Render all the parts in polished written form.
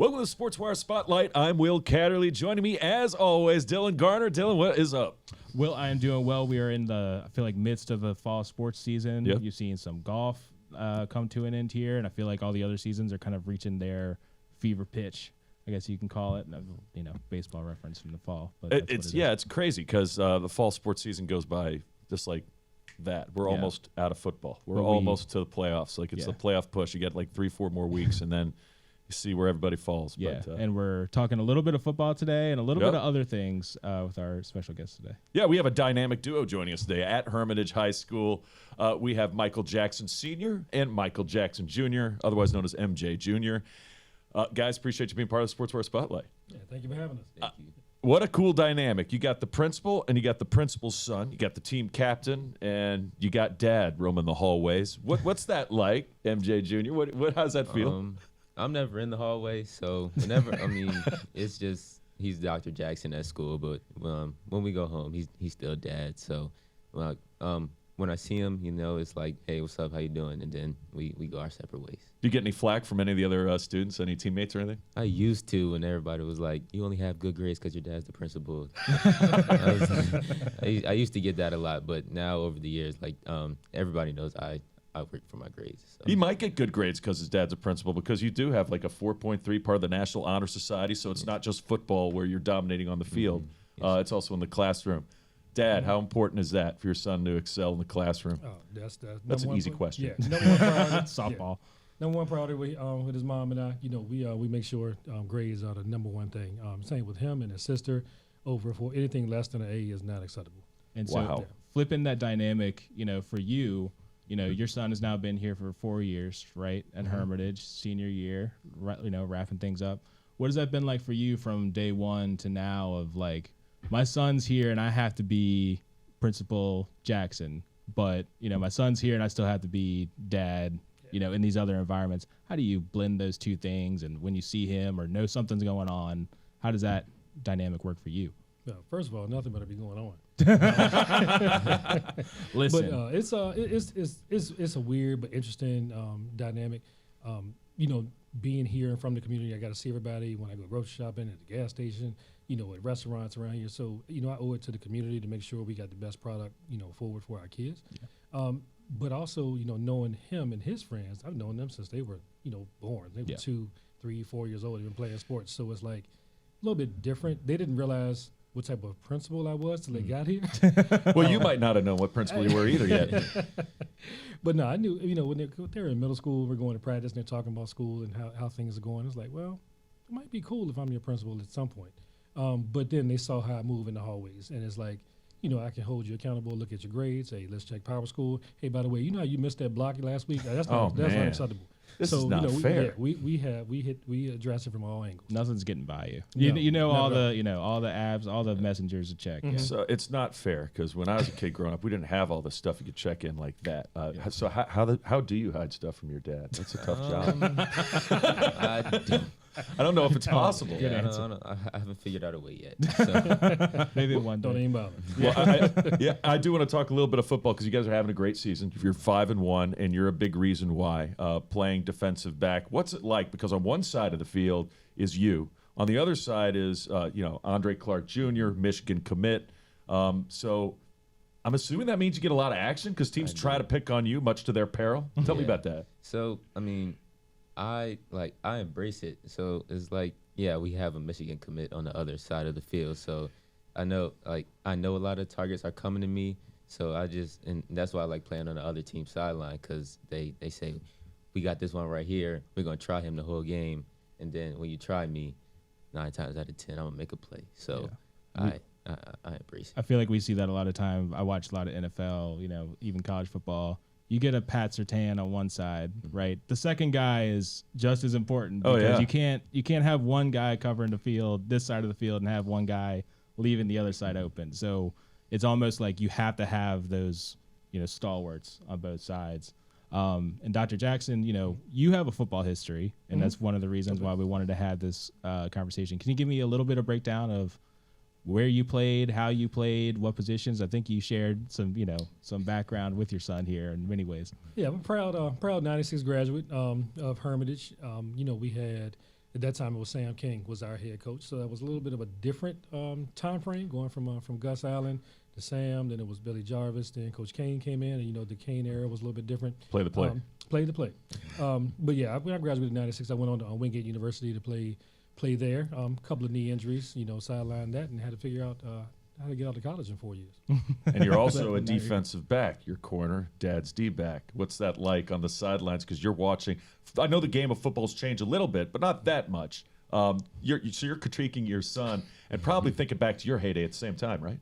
Welcome to the Sportswire Spotlight. I'm Will Catterley. Joining me, as always, Dylan Garner. Dylan, what is up? Will, I am doing well. We are in the, I feel like, midst of a fall sports season. Yep. You've seen some golf come to an end here, and I feel like all the other seasons are kind of reaching their fever pitch, I guess you can call it. You know, baseball reference from the fall. But it's crazy because the fall sports season goes by just like that. We're almost out of football. We're almost to the playoffs. Like it's the playoff push. You get like 3-4 more weeks, and then you see where everybody falls. Yeah, but, and we're talking a little bit of football today and a little bit of other things with our special guest today. Yeah, we have a dynamic duo joining us today at Hermitage High School. We have Michael Jackson Sr. and Michael Jackson Jr., otherwise known as MJ Jr. Guys, appreciate you being part of the Sportswire Spotlight. Yeah, thank you for having us. Thank you. What a cool dynamic. You got the principal and you got the principal's son. You got the team captain and you got dad roaming the hallways. What's that like, MJ Jr.? What how's that feel? I'm never in the hallway, so whenever, it's just he's Dr. Jackson at school, but when we go home, he's still dad. So when I see him, you know, it's like, hey, what's up? How you doing? And then we go our separate ways. Do you get any flack from any of the other students, any teammates or anything? I used to, when everybody was like, you only have good grades because your dad's the principal. I used to get that a lot, but now over the years, like everybody knows I work for my grades. So. He might get good grades because his dad's a principal, because you do have like a 4.3 part of the National Honor Society, so it's not just football where you're dominating on the field. It's also in the classroom. Dad, how important is that for your son to excel in the classroom? Oh, that's an easy question. Yeah, number one priority. Softball. Yeah. Number one priority with his mom and I. You know, we make sure grades are the number one thing. Same with him and his sister. For anything less than an A is not acceptable. And so flipping that dynamic, you know, for you, you know, your son has now been here for 4 years, right, at Hermitage, senior year, you know, wrapping things up. What has that been like for you from day one to now of like, my son's here and I have to be Principal Jackson, but, you know, my son's here and I still have to be dad, you know, in these other environments. How do you blend those two things? And when you see him or know something's going on, how does that dynamic work for you? Well, first of all, nothing better be going on. Listen, but it's a weird but interesting dynamic. You know, being here and from the community, I got to see everybody when I go grocery shopping at the gas station, you know, at restaurants around here. So, you know, I owe it to the community to make sure we got the best product, you know, forward for our kids. Yeah. But also, you know, knowing him and his friends, I've known them since they were, you know, born. They were 2, 3, 4 years old. They've been playing sports. So it's like a little bit different. They didn't realize what type of principal I was till they got here. Well, you might not have known what principal you were either yet. But no, I knew, you know, when they're in middle school, we're going to practice and they're talking about school and how things are going. It's like, well, it might be cool if I'm your principal at some point. But then they saw how I move in the hallways. And it's like, you know, I can hold you accountable, look at your grades. Hey, let's check Power School. Hey, by the way, you know how you missed that block last week? That's not acceptable. This is not fair. We address it from all angles. Nothing's getting by you. You know all the apps, all the messengers to check. Mm-hmm. Yeah. So it's not fair because when I was a kid growing up, we didn't have all this stuff you could check in like that. So how do you hide stuff from your dad? That's a tough job. I don't know if it's possible. Yeah, I haven't figured out a way yet. So. Maybe one day. Don't even bother. Well, I do want to talk a little bit of football because you guys are having a great season. You're 5-1, and you're a big reason why. Playing defensive back, what's it like? Because on one side of the field is you. On the other side is Andre Clark Jr., Michigan commit. So I'm assuming that means you get a lot of action because teams try to pick on you, much to their peril. Tell me about that. So I embrace it. So it's like, yeah, we have a Michigan commit on the other side of the field. So I know a lot of targets are coming to me. So and that's why I like playing on the other team's sideline, because they say, we got this one right here. We're going to try him the whole game. And then when you try me, 9 times out of 10, I'm going to make a play. So I embrace it. I feel like we see that a lot of time. I watch a lot of NFL, you know, even college football. You get a Pat Surtain on one side, right? The second guy is just as important because you can't have one guy covering the field, this side of the field, and have one guy leaving the other side open. So it's almost like you have to have those, you know, stalwarts on both sides. And Dr. Jackson, you know, you have a football history, and that's one of the reasons why we wanted to have this conversation. Can you give me a little bit of breakdown of where you played, how you played, what positions? I think you shared some background with your son here in many ways. Yeah, I'm a proud 96 graduate of Hermitage. You know, we had At that time, it was Sam King was our head coach. So that was a little bit of a different time frame, going from Gus Allen to Sam. Then it was Billy Jarvis. Then Coach Kane came in, and the Kane era was a little bit different. Play the play. Play the play. But yeah, when I graduated in '96, I went on to Wingate University to play there. Couple of knee injuries, sidelined that, and had to figure out how to get out of college in 4 years. And you're also a defensive back. You're corner, dad's D-back. What's that like on the sidelines? Because you're watching. I know the game of football's changed a little bit, but not that much. So you're critiquing your son and probably thinking back to your heyday at the same time, right?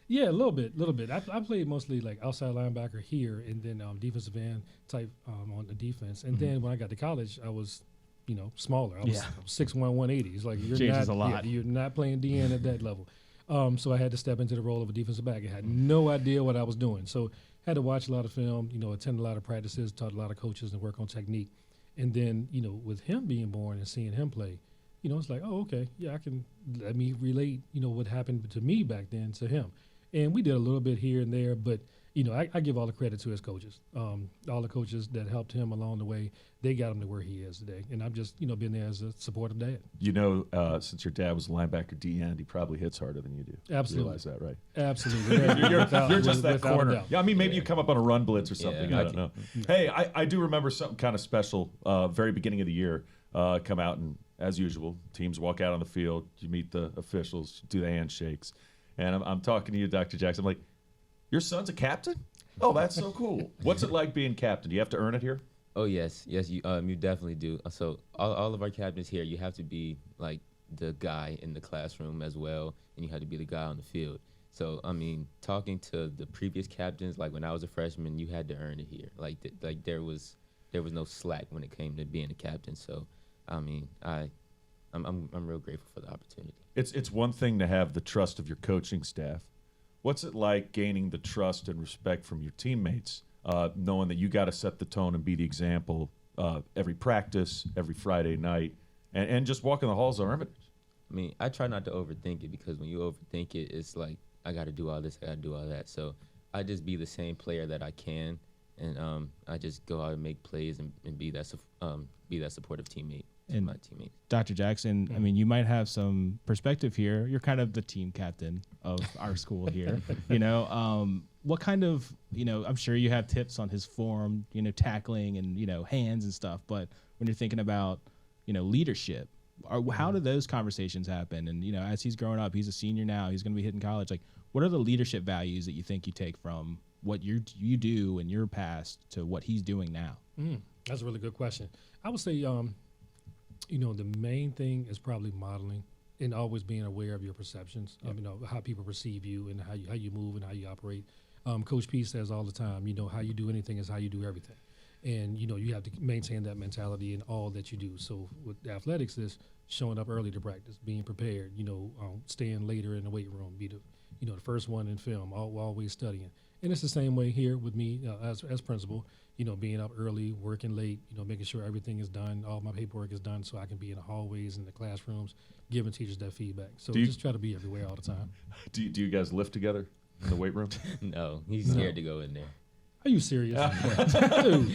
Yeah, a little bit. I played mostly like outside linebacker here, and then defensive end type on the defense. And then when I got to college, I was, smaller. I was 6'1", 180. It's like Changes a lot. You're not playing DN at that level. So I had to step into the role of a defensive back. I had no idea what I was doing. So had to watch a lot of film, attend a lot of practices, taught a lot of coaches, and work on technique. And then, with him being born and seeing him play, it's like, oh, okay, yeah, let me relate, what happened to me back then to him. And we did a little bit here and there, but, I give all the credit to his coaches. All the coaches that helped him along the way, they got him to where he is today. And I've just, been there as a supportive dad. Since your dad was a linebacker D-end, he probably hits harder than you do. Absolutely. You realize that, right? Absolutely. You're just that corner. Yeah, I mean, maybe Yeah. you come up on a run blitz or something. Yeah, I don't know. Hey, I do remember something kind of special. Very beginning of the year, come out and, as usual, teams walk out on the field. You meet the officials, do the handshakes. And I'm talking to you, Dr. Jackson. I'm like, your son's a captain? Oh, that's so cool. What's it like being captain? Do you have to earn it here? Oh yes, you definitely do. So all of our captains here, you have to be like the guy in the classroom as well, and you have to be the guy on the field. So I mean, talking to the previous captains, like when I was a freshman, you had to earn it here. Like there was no slack when it came to being a captain. So I mean, I'm real grateful for the opportunity. It's one thing to have the trust of your coaching staff. What's it like gaining the trust and respect from your teammates, knowing that you got to set the tone and be the example every practice, every Friday night, and just walking the halls of Hermitage? I mean, I try not to overthink it, because when you overthink it, it's like, I got to do all this, I got to do all that. So I just be the same player that I can, and I just go out and make plays and be that supportive teammate to And my teammates. Dr. Jackson, I mean, you might have some perspective here. You're kind of the team captain of our school here. What kind of, I'm sure you have tips on his form, tackling and, hands and stuff. But when you're thinking about, leadership, how do those conversations happen? And, as he's growing up, he's a senior now, he's going to be hitting college. Like, what are the leadership values that you think you take from what you do in your past to what he's doing now? That's a really good question. I would say, the main thing is probably modeling and always being aware of your perceptions, how people perceive you and how you move and how you operate. Coach P says all the time, how you do anything is how you do everything. And, you have to maintain that mentality in all that you do. So with athletics is showing up early to practice, being prepared, staying later in the weight room, be the first one in film, always studying. And it's the same way here with me as principal, being up early, working late, making sure everything is done, all my paperwork is done so I can be in the hallways and the classrooms, giving teachers that feedback. So just try to be everywhere all the time. Do you guys lift together in the weight room? No, he's scared to go in there. Are you serious? Dude.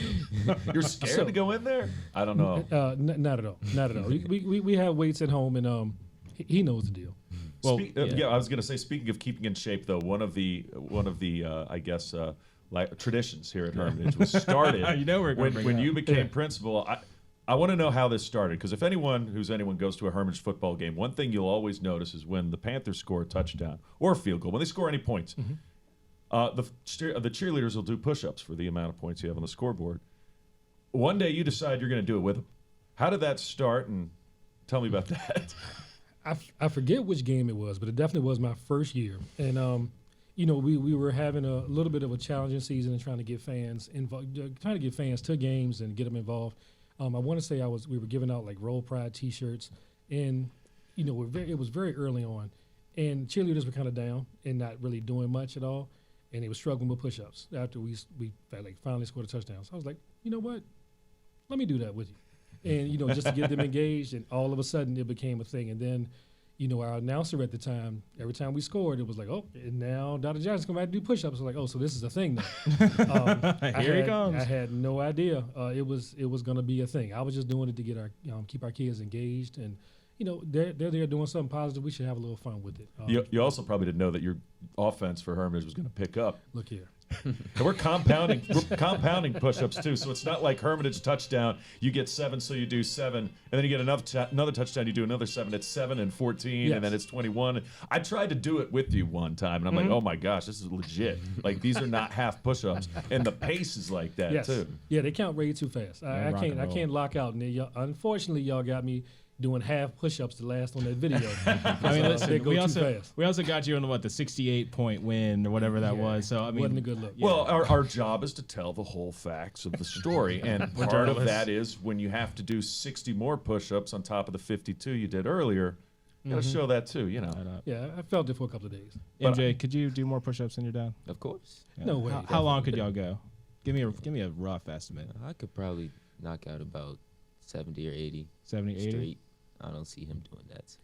You're scared to go in there? I don't know. Not at all. Not at all. We have weights at home, and he knows the deal. Well, I was going to say, speaking of keeping in shape, though, one of the I guess like traditions here at Hermitage was started when you became principal. I want to know how this started, because if anyone goes to a Hermitage football game, one thing you'll always notice is when the Panthers score a touchdown or a field goal, when they score any points, the cheerleaders will do push-ups for the amount of points you have on the scoreboard. One day you decide you're going to do it with them. How did that start, and tell me about that? I forget which game it was, but it definitely was my first year. And, we were having a little bit of a challenging season and trying to get fans involved, trying to get fans to games and get them involved. I want to say we were giving out like Roll Pride T-shirts, and, it was very early on. And cheerleaders were kind of down and not really doing much at all. And they were struggling with push-ups after we finally scored a touchdown. So I was like, you know what? Let me do that with you. And, just to get them engaged, and all of a sudden it became a thing. And then, our announcer at the time, every time we scored, it was like, oh, and now Dr. Jackson's come back to do push-ups. I was like, oh, so this is a thing now. Here he comes. I had no idea it was going to be a thing. I was just doing it to get our keep our kids engaged, and they're there doing something positive. We should have a little fun with it. You also probably didn't know that your offense for Hermitage was going to pick up. Look here. And we're compounding push-ups too, so it's not like Hermitage touchdown. You get 7, so you do 7, and then you get another touchdown. You do another 7. It's 7 and 14, Yes. and then it's 21. I tried to do it with you one time, and I'm like, oh my gosh, this is legit. Like these are not half push-ups, and the pace is like that Yes. too. Yeah, they count way too fast. I rock and can't roll. lock out. And unfortunately, y'all got me doing half push-ups the last on that video. I mean, they listen, go we too also fast. got you on the 68-point win or whatever that was. So I mean, Wasn't a good look. Well, our job is to tell the whole facts of the story, and part of that is when you have to do 60 more push-ups on top of the 52 you did earlier. You got to show that too, Yeah, I felt it for a couple of days. MJ, could you do more push-ups than you're down? Of course. Yeah. No way. How long could y'all go? Give me a rough estimate. I could probably knock out about 70 or 80 70, 80? straight. I don't see him doing that. So.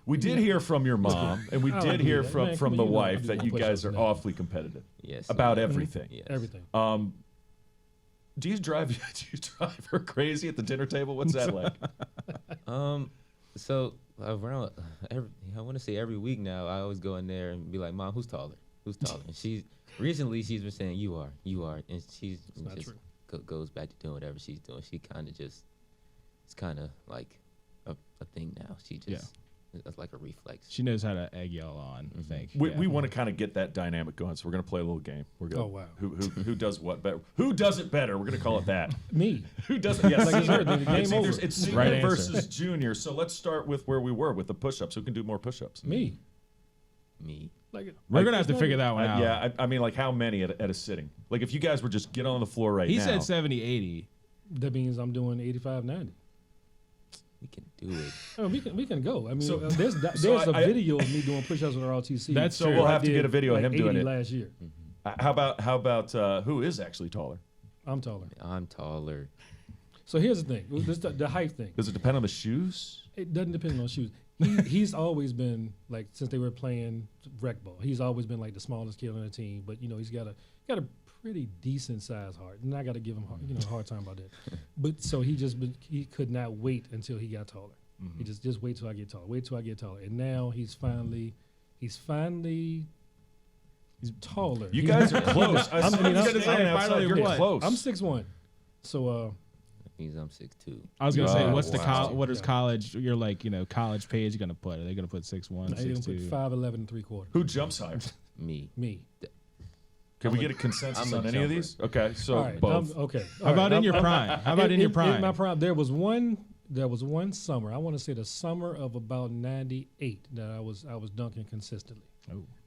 We did hear from your mom, and we I did don't hear do that. from Man, from come the on, wife do that more you push-ups guys are than that. awfully competitive Yes. about yes, everything. Yes. Everything. Do you drive her crazy at the dinner table? What's that like? So around I want to say every week now, I always go in there and be like, Mom, who's taller? Who's taller? And recently she's been saying, you are, and she's not just goes back to doing whatever she's doing. She kind of just, it's kind of like a thing now. She just, it's like a reflex. She knows how to egg y'all on, I think. We want to kind of get that dynamic going, so we're going to play a little game. We're going. Oh, wow. Who does what better? Who does it better? We're going to call it that. Me. Who does it? Yes. Like it's heard, the game over. It's senior Right answer. versus junior. So let's start with where we were with the push-ups. Who can do more push-ups? Me. Me. Like We're going to have it's to not figure even- that one out. Yeah, I mean, like how many at a sitting? Like if you guys were just get on the floor right He now. said 70, 80. That means I'm doing 85, 90. We can do it. Oh, we can go. I mean, So- there's so a I- video of me doing push-ups with ROTC. That's So true. we'll I have to did get a video of like him doing 80 it. last year. How about who is actually taller? I'm taller. I'm taller. So here's the thing. This the height thing. Does it depend on the shoes? It doesn't depend on shoes. He's always been like since they were playing rec ball. He's always been like the smallest kid on the team. But he's got a pretty decent sized heart, and I got to give him a hard time about that. But so he could not wait until he got taller. He just wait till I get taller. Wait till I get taller. And now he's finally taller. You guys are close. I'm You're what? close. I'm 6'1". So That means I'm 6'2". I was going to say, Oh, what's the wow. what is college? You're like, college page going to put? Are they going to put 6'1", I didn't put 6'2"? 5'11" and 3/4. Who jumps higher? Me. Me. Can we get a consensus I'm a on any of jumper. these? Okay, so All right. both. Okay. How about in your prime? How about in your In prime? my prime, there was one summer. I want to say the summer of about '98 that I was dunking consistently.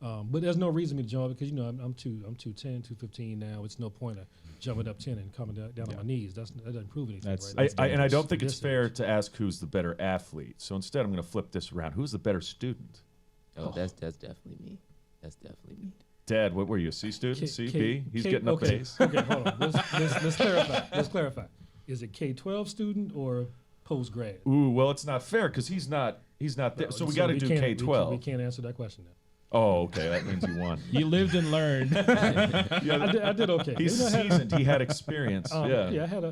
Oh. But there's no reason me to jump because I'm 210, 215 now. It's no point of jumping up 10 and coming down on my knees. That doesn't prove anything. That's- right? And I don't think it's This fair age. to ask who's the better athlete. So instead, I'm going to flip this around. Who's the better student? Oh, that's definitely me. That's definitely me. Dad, what were you, a C student? K- C, K- B? He's K- getting up okay. A's. Okay, hold on. Let's clarify. Let's clarify. Is it K-12 student or post grad? Ooh, well, it's not fair because he's not there. So we got to do can't- K-12. We can't answer that question now. Oh, okay. That means you won. You lived and learned. I did okay. He's You know, I had- seasoned. He had experience. Yeah, I had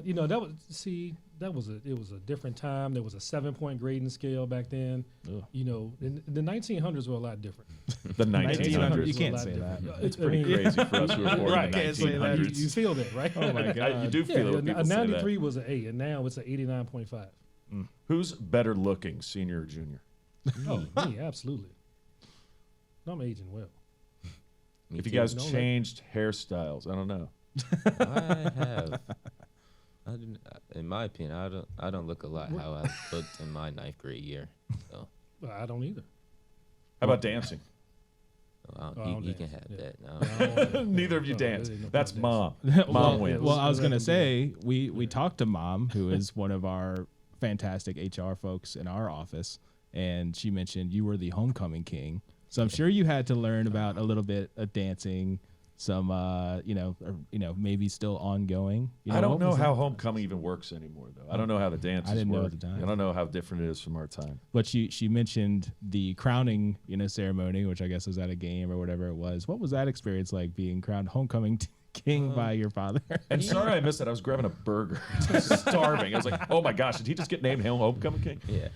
that was a different time. There was a 7-point grading scale back then. Ugh. The 1900s were a lot different. The 1900s. 1900s. You can't was a say lot that. different. It's pretty crazy for us who were born Right. in the Can't say that. 1900s. You feel that, right? Oh my God. You do feel it when a people say 93 that. was an 8, and now it's an 89.5. Who's better looking, senior or junior? Oh, me, absolutely. No, I'm aging well. Me If you too. guys No, like- changed hairstyles, I don't know. I didn't, in my opinion, I don't look a lot how I looked in my 9th grade year. So Well, I don't either. How about dancing? I don't you can dance, have yeah. that. No. I don't want- Neither of you no, dance. there ain't no That's dance. mom. well, Mom wins. Well, I was So going to that say, we talked to Mom, who is one of our fantastic HR folks in our office, and she mentioned you were the homecoming king. So I'm sure you had to learn about a little bit of dancing some maybe still ongoing. I don't know how homecoming even works anymore, though. I don't know how the dances I didn't know work. at the time. I don't know how different it is from our time. But she mentioned the crowning ceremony, which I guess was at a game or whatever it was. What was that experience like, being crowned homecoming king by your father? And sorry I missed it. I was grabbing a burger, starving. I was like, oh my gosh, did he just get named homecoming king? Yeah.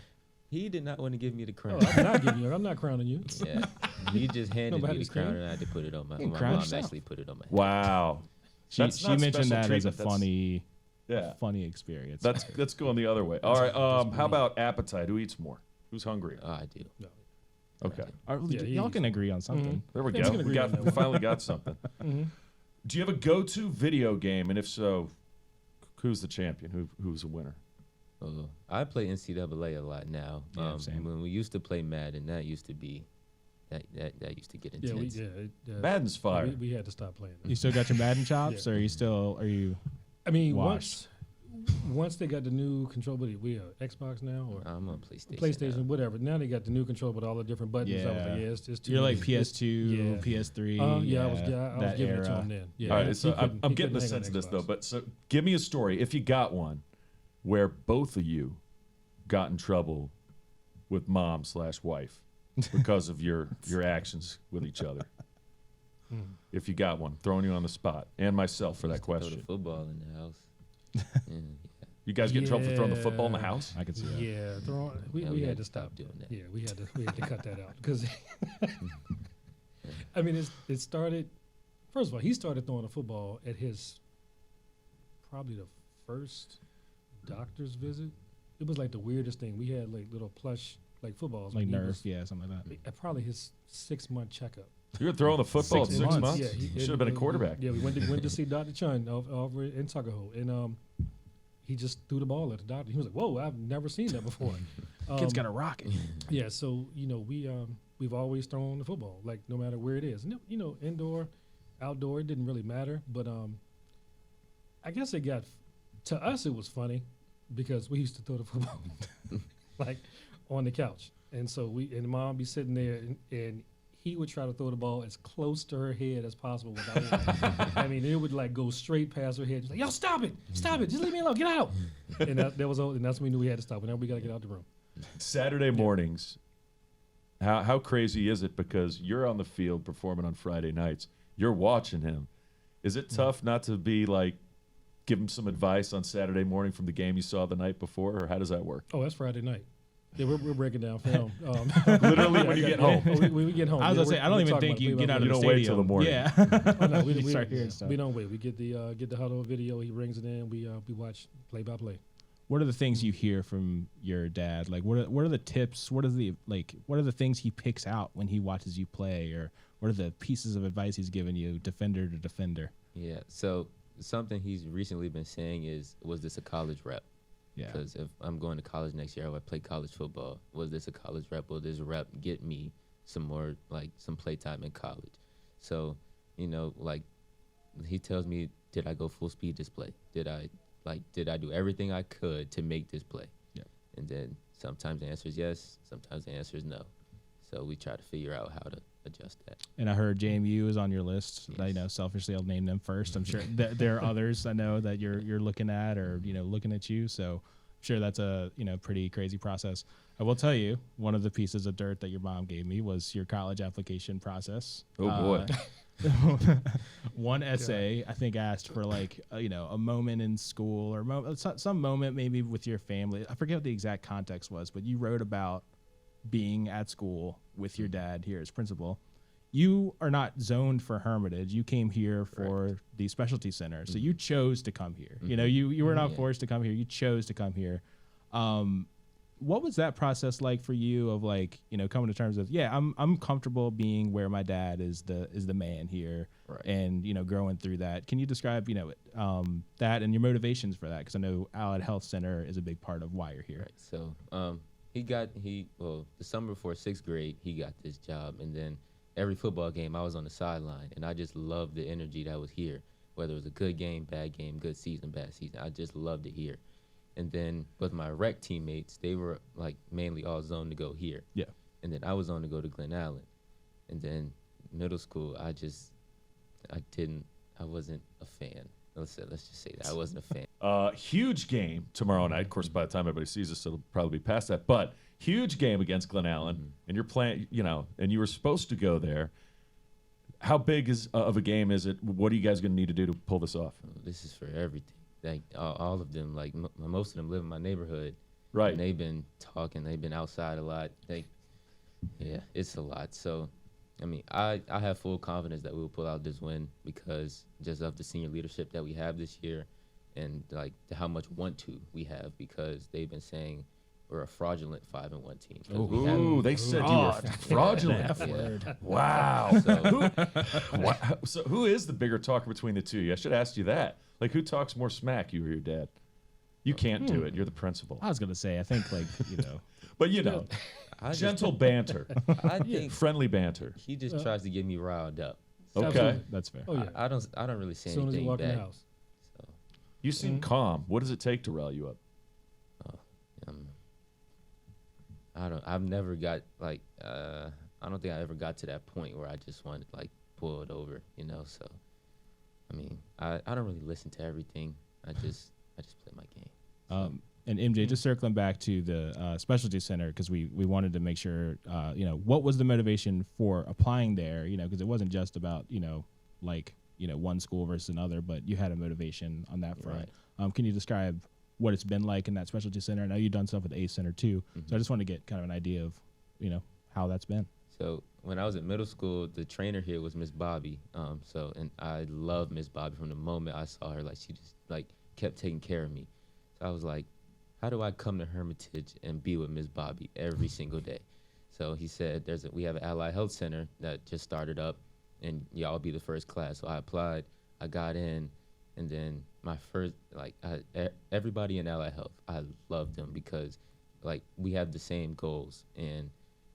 He did not want to give me the crown. I'm not crowning you. Yeah. You just handed me Nobody's the crown king. and I had to put it on my crown mom yourself. actually put it on my head. Wow. She That's not mentioned special that as a treatment. funny experience. That's going the other way. All right. How about appetite? Who eats more? Who's hungrier? Oh, I do. No. Okay. Y'all can agree on something. There we Yeah, go. we can agree on that We one. finally got something. Do you have a go-to video game? And if so, who's the champion? Who's the winner? I play NCAA a lot now. Yeah, same. When we used to play Madden, that used to be that used to get intense. Madden's fire. We had to stop playing. You still got your Madden chops, Yeah. or are you? I mean, washed? once they got the new control, we Xbox now or I'm on PlayStation. PlayStation, now. whatever. Now they got the new control with all the different buttons. I was like, it's too You're like many. PS2, Yeah. PS3. I was that giving it to era. him then. Yeah. All right. So He couldn't- I'm he getting the couldn't hang on sense of this Xbox. though. But so give me a story, if you got one, where both of you got in trouble with mom/wife because of your actions with each other. If you got one, throwing you on the spot, and myself for that Used to throw question. the football in the house. Yeah. You guys get in trouble for throwing the football in the house? I could see that. Yeah, we had to stop doing that. Yeah, we had to cut that out because I mean it started. First of all, he started throwing the football at his probably the first doctor's visit. It was like the weirdest thing. We had like little plush like footballs. Like when he Nerf, was- yeah, something like that. At probably his 6-month checkup. You were throwing the football 6 at 6 months. months? Yeah, he You should have been a quarterback. Yeah, we went to see Dr. Chun over in Tuckahoe, and he just threw the ball at the doctor. He was like, "Whoa, I've never seen that before." Kid's got a rocket. Yeah, so we've always thrown the football, like no matter where it is. And, indoor, outdoor, it didn't really matter. But I guess to us it was funny because we used to throw the football like on the couch, and so and mom be sitting there and he would try to throw the ball as close to her head as possible without it. I mean, it would like go straight past her head. She's like, "Yo, stop it, just leave me alone, get out." And that was all, and that's when we knew we had to stop. Now we got to get out the room. Saturday mornings, how crazy is it? Because you're on the field performing on Friday nights. You're watching him. Is it tough not to be like, give him some advice on Saturday morning from the game you saw the night before, or how does that work? Oh, that's Friday night. Yeah, we're breaking down film. Literally when you get home. When we get home. I was Yeah, gonna say, I don't we're even talking think about you get out of You the don't stadium. wait till the morning. Yeah. Oh, no, You start hearing stuff. we don't wait. We get the huddle video. He brings it in. We watch play by play. What are the things you hear from your dad? Like, what are the tips? What are the things he picks out when he watches you play, or what are the pieces of advice he's given you, defender to defender? Yeah. So something he's recently been saying was this a college rep? Yeah. Because if I'm going to college next year, I would play college football. Was this a college rep? Will this rep get me some more, like, some play time in college? So, like, he tells me, did I go full speed this play? Did I do everything I could to make this play? Yeah. And then sometimes the answer is yes, sometimes the answer is no. So we try to figure out how to adjust that. And I heard JMU is on your list. Yes. Selfishly, I'll name them first. I'm sure there are others I know that you're looking at, or looking at you. So I'm sure that's a pretty crazy process. I will tell you, one of the pieces of dirt that your mom gave me was your college application process. Oh, boy. One essay I think asked for like a moment in school, or some moment maybe with your family. I forget what the exact context was, but you wrote about being at school with your dad here as principal. You are not zoned for Hermitage. You came here for the specialty center, so you chose to come here. You were not forced to come here. You chose to come here. What was that process like for you of like, coming to terms of, I'm comfortable being where my dad is the man here, Right. and, growing through that. Can you describe, that and your motivations for that? Because I know Allied Health Center is a big part of why you're here. Right. So the summer before 6th grade, he got this job. And then every football game, I was on the sideline. And I just loved the energy that was here, whether it was a good game, bad game, good season, bad season. I just loved it here. And then with my rec teammates, they were like mainly all zoned to go here. Yeah. And then I was on to go to Glen Allen. And then middle school, I wasn't a fan. Let's just say that I wasn't a fan. Huge game tomorrow night. Of course, by the time everybody sees this, it'll probably be past that. But huge game against Glen Allen, and you're playing, and you were supposed to go there. How big of a game is it? What are you guys going to need to do to pull this off? This is for everything. Like all of them, like most of them live in my neighborhood. Right. And they've been talking. They've been outside a lot. Yeah, it's a lot. So, I mean, I have full confidence that we'll pull out this win because just of the senior leadership that we have this year, and like how much want to we have because they've been saying we're a fraudulent 5-1 team. Ooh, they said you were fraudulent. Yeah. Wow. So who is the bigger talker between the two? I should ask you that. Like, who talks more smack, you or your dad? You can't do it. You're the principal. I was gonna say, I think But gentle banter, I think friendly banter. he just tries to get me riled up. Okay, Absolutely. that's fair. Oh yeah. I don't really say As soon as you anything walk in the back. house. So, you seem calm. What does it take to rile you up? I've never got like I don't think I ever got to that point where I just wanted to like pull it over, So, I mean, I don't really listen to everything. I just play my game. And MJ, just circling back to the specialty center, because we wanted to make sure, what was the motivation for applying there? Because it wasn't just about, one school versus another, but you had a motivation on that front. Right. Can you describe what it's been like in that specialty center? I know you've done stuff with the ACE Center too, so I just want to get kind of an idea of, how that's been. So when I was in middle school, the trainer here was Miss Bobby. And I loved Miss Bobby from the moment I saw her. Like she just kept taking care of me. So I was like, how do I come to Hermitage and be with Miss Bobby every single day? So he said, we have an allied health center that just started up, and y'all be the first class. So I applied, I got in, and then my first everybody in allied health, I loved them because we have the same goals. And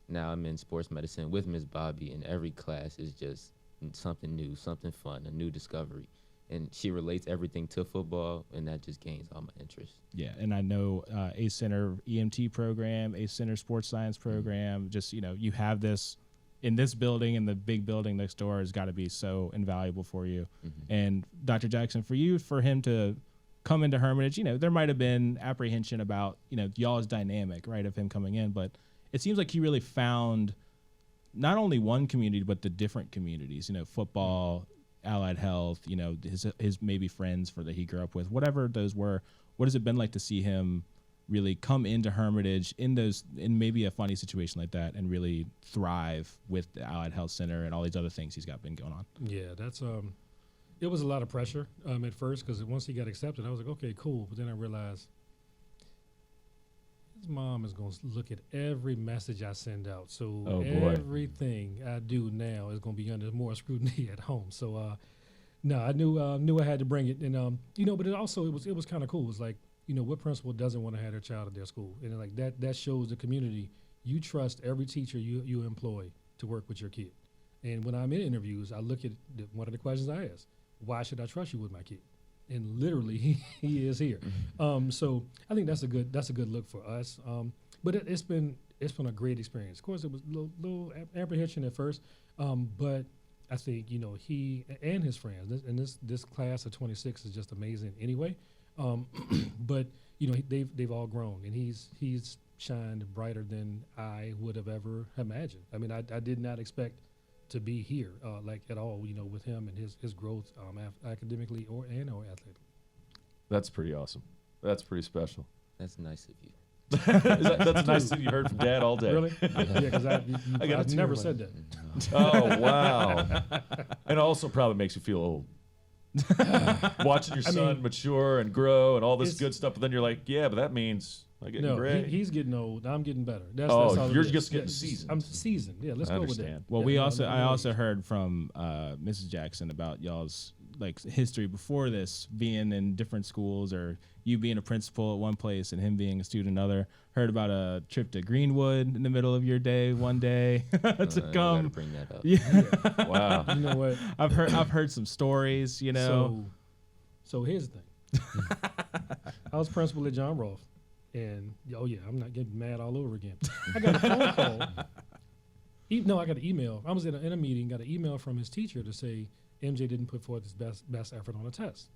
now I'm in sports medicine with Miss Bobby, and every class is just something new, something fun, a new discovery. And she relates everything to football, and that just gains all my interest. Yeah, and I know ACE Center EMT program, ACE Center sports science program, just, you have this in this building, and the big building next door has got to be so invaluable for you. And Dr. Jackson, for him to come into Hermitage, there might have been apprehension about, y'all's dynamic, right, of him coming in, but it seems like he really found not only one community, but the different communities, football, allied health, his maybe friends that he grew up with, whatever those were. What has it been like to see him really come into Hermitage in maybe a funny situation like that and really thrive with the Allied Health Center and all these other things he's been going on? Yeah, that's it was a lot of pressure at first because once he got accepted, I was like, okay, cool. But then I realized his mom is going to look at every message I send out. So everything I do now is going to be under more scrutiny at home. So no, I knew I had to bring it, and but it was kind of cool. It was like, what principal doesn't want to have their child at their school, and like that shows the community you trust every teacher you employ to work with your kid. And when I'm in interviews, I look at one of the questions I ask: why should I trust you with my kid? And literally, he is here. So I think that's a good look for us. But it's been a great experience. Of course, it was a little apprehension at first, but I think he and his friends, and this class of 26 is just amazing anyway. But they've all grown, and he's shined brighter than I would have ever imagined. I mean, I did not expect to be here at all, with him and his growth academically or athletically. That's pretty awesome. That's pretty special. That's nice of you. That's nice that you heard from Dad all day. Really? Yeah, because I've never said that. Oh, wow. And also probably makes you feel old. Watching your son mature and grow and all this good stuff, but then you're like, yeah, but that means I'm getting gray. He's getting old. I'm getting better. That's you're just getting seasoned. I'm seasoned. Yeah, let's go with that. Well, I also heard from Mrs. Jackson about y'all's history before this, being in different schools, or you being a principal at one place and him being a student another. Heard about a trip to Greenwood in the middle of your day one day to come. Bring that up. Yeah. Wow. You know what? I've heard some stories. So here's the thing. I was principal at John Rolfe, and I'm not getting mad all over again. I got a phone call. I got an email. I was in a meeting. Got an email from his teacher to say, MJ didn't put forth his best effort on a test.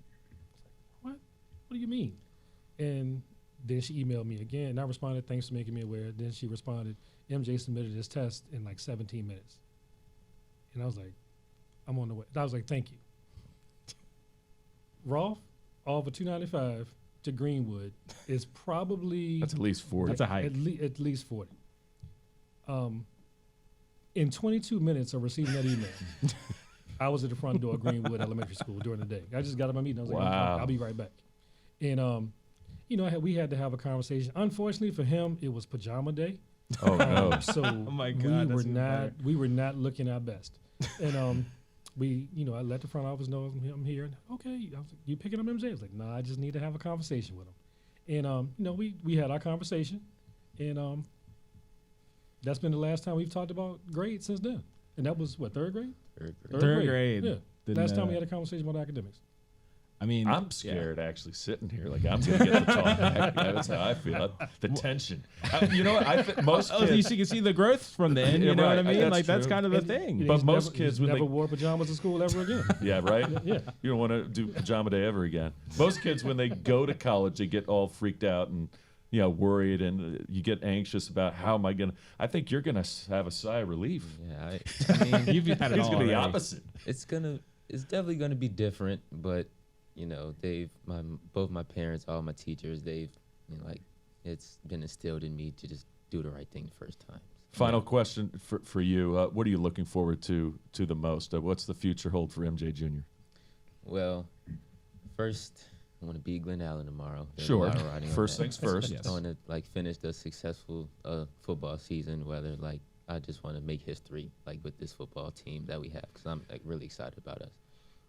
What? What do you mean? And then she emailed me again, and I responded, thanks for making me aware. Then she responded, MJ submitted his test in like 17 minutes. And I was like, I'm on the way. I was like, thank you. Rolf, all for $295 to Greenwood is probably... That's at least 40. That's a hike. At least 40. In 22 minutes of receiving that email, I was at the front door of Greenwood Elementary School during the day. I just got out of my meeting. I was like, I'll be right back. And, we had to have a conversation. Unfortunately for him, it was pajama day. Oh, no. So Oh my God, we were not looking our best. And I let the front office know I'm here. And, okay, I was like, you picking up MJ? I was like, nah, I just need to have a conversation with him. And we had our conversation, and that's been the last time we've talked about grades since then. And that was what, third grade? Third grade. Yeah. Last time we had a conversation about academics. I mean, I'm scared actually sitting here. Like, I'm going to get the talk back. Yeah, that's how I feel. The tension. You know what? I think most at least you can see the growth from the end. You know what I mean? That's true. kind of the thing. But most kids, when never they wore pajamas to school ever again. Yeah, right? Yeah. You don't want to do pajama day ever again. Most kids, when they go to college, they get all freaked out and worried, and you get anxious about how am I going to... I think you're going to have a sigh of relief. Yeah, I mean, You've had it He's all going to be the already. opposite. it's definitely gonna be different, but both my parents, all my teachers, they've it's been instilled in me to just do the right thing the first time. Final question for you. What are you looking forward to the most? What's the future hold for MJ Jr.? Well, first, I want to beat Glen Allen tomorrow. There's a Sure. lot riding on First that. things first. Yes. I want to finish the successful football season. Whether I just want to make history with this football team that we have, because I'm really excited about us.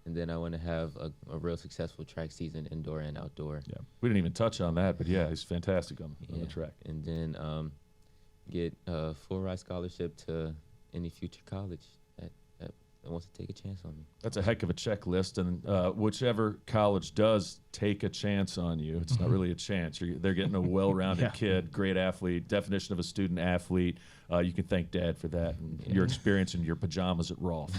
And then I want to have a real successful track season, indoor and outdoor. Yeah, we didn't even touch on that, but yeah, he's fantastic on the track. And then get a full ride scholarship to any future college that wants to take a chance on me. That's a heck of a checklist, and whichever college does take a chance on you, it's not really a chance. They're getting a well-rounded kid, great athlete, definition of a student athlete. You can thank Dad for that and your experience in your pajamas at Rolf.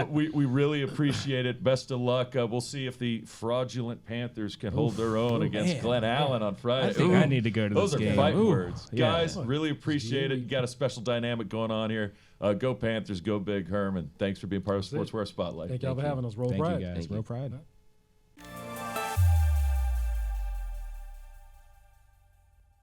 We really appreciate it. Best of luck. We'll see if the fraudulent Panthers can hold their own against Glen Allen on Friday. I think I need to go to Those this game. are fighting Ooh. words. Yeah. Guys, really appreciate it. You got a special dynamic going on here. Go Panthers, go Big Herm, and thanks for being part of Sportswire Spotlight. Thank y'all for having us. Roll Thank Pride. you guys. Thank you. Real pride.